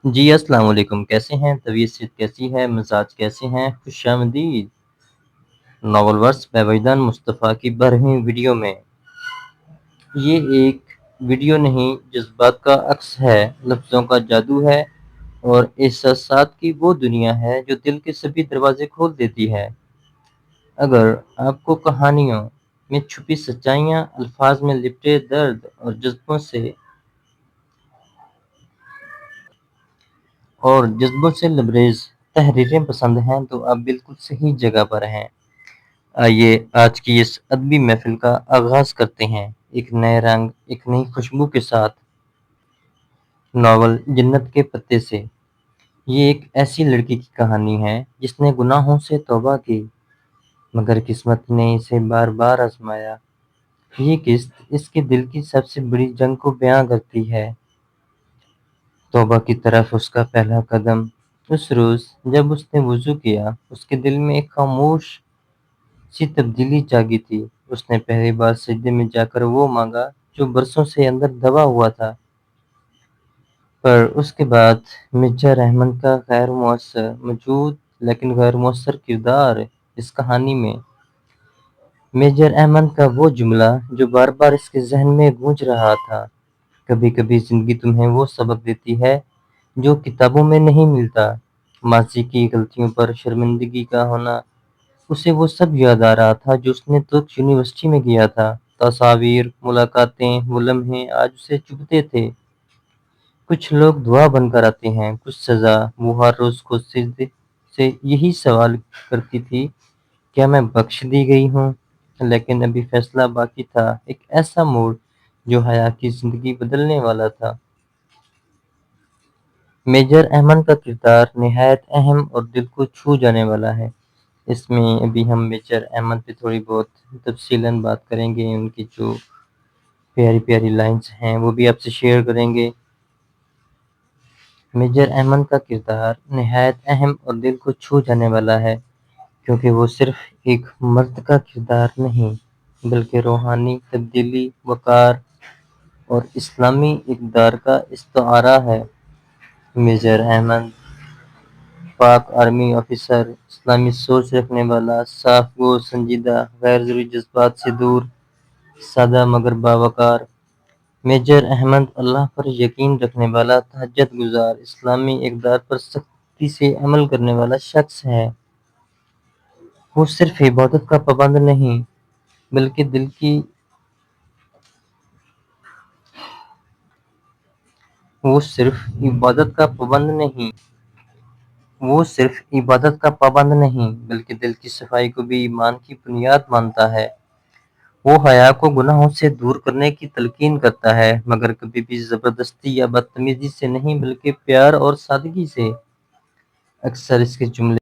جی السلام علیکم، کیسے ہیں؟ طبیعت صحت کیسی ہے؟ مزاج کیسے ہیں؟ خوش آمدید ناول ورس میں وجدان مصطفیٰ کی 12ویں ویڈیو میں۔ یہ ایک ویڈیو نہیں، جذبات کا عکس ہے، لفظوں کا جادو ہے اور احساسات کی وہ دنیا ہے جو دل کے سبھی دروازے کھول دیتی ہے۔ اگر آپ کو کہانیوں میں چھپی سچائیاں، الفاظ میں لپٹے درد اور جذبوں سے لبریز تحریریں پسند ہیں تو آپ بالکل صحیح جگہ پر ہیں۔ آئیے آج کی اس ادبی محفل کا آغاز کرتے ہیں ایک نئے رنگ، ایک نئی خوشبو کے ساتھ۔ ناول جنت کے پتے سے۔ یہ ایک ایسی لڑکی کی کہانی ہے جس نے گناہوں سے توبہ کی، مگر قسمت نے اسے بار بار آزمایا۔ یہ قسط اس کے دل کی سب سے بڑی جنگ کو بیان کرتی ہے، توبہ کی طرف اس کا پہلا قدم۔ اس روز جب اس نے وضو کیا، اس کے دل میں ایک خاموش سی تبدیلی جاگی تھی۔ اس نے پہلی بار سجدے میں جا کر وہ مانگا جو برسوں سے اندر دبا ہوا تھا۔ پر اس کے بعد مرزا رحمن کا غیر مؤثر موجود لیکن غیر مؤثر کردار اس کہانی میں۔ میجر احمد کا وہ جملہ جو بار بار اس کے ذہن میں گونج رہا تھا، کبھی کبھی زندگی تمہیں وہ سبق دیتی ہے جو کتابوں میں نہیں ملتا۔ ماضی کی غلطیوں پر شرمندگی کا ہونا۔ اسے وہ سب یاد آ رہا تھا جو اس نے ترک یونیورسٹی میں کیا تھا۔ تصاویر، ملاقاتیں، وہ لمحے آج اسے چبھتے تھے۔ کچھ لوگ دعا بن کر آتے ہیں، کچھ سزا۔ وہ ہر روز خود سے یہی سوال کرتی تھی، کیا میں بخش دی گئی ہوں؟ لیکن ابھی فیصلہ باقی تھا، ایک ایسا موڑ جو حیا کی زندگی بدلنے والا تھا۔ میجر احمد کا کردار نہایت اہم اور دل کو چھو جانے والا ہے۔ اس میں ابھی ہم میجر احمد پہ تھوڑی بہت تفصیلاً بات کریں گے، ان کی جو پیاری پیاری لائنز ہیں وہ بھی آپ سے شیئر کریں گے۔ میجر احمد کا کردار نہایت اہم اور دل کو چھو جانے والا ہے، کیونکہ وہ صرف ایک مرد کا کردار نہیں بلکہ روحانی تبدیلی، وقار اور اسلامی اقدار کا استعارہ ہے۔ میجر احمد پاک آرمی آفیسر، اسلامی سوچ رکھنے والا، صاف گو، سنجیدہ، غیر ضروری جذبات سے دور، سادہ مگر باوقار۔ میجر احمد اللہ پر یقین رکھنے والا، تہجد گزار، اسلامی اقدار پر سختی سے عمل کرنے والا شخص ہے۔ وہ صرف عبادت کا پابند نہیں بلکہ دل کی صفائی کو بھی ایمان کی بنیاد مانتا ہے۔ وہ حیا کو گناہوں سے دور کرنے کی تلقین کرتا ہے، مگر کبھی بھی زبردستی یا بدتمیزی سے نہیں بلکہ پیار اور سادگی سے۔ اکثر اس کے جملے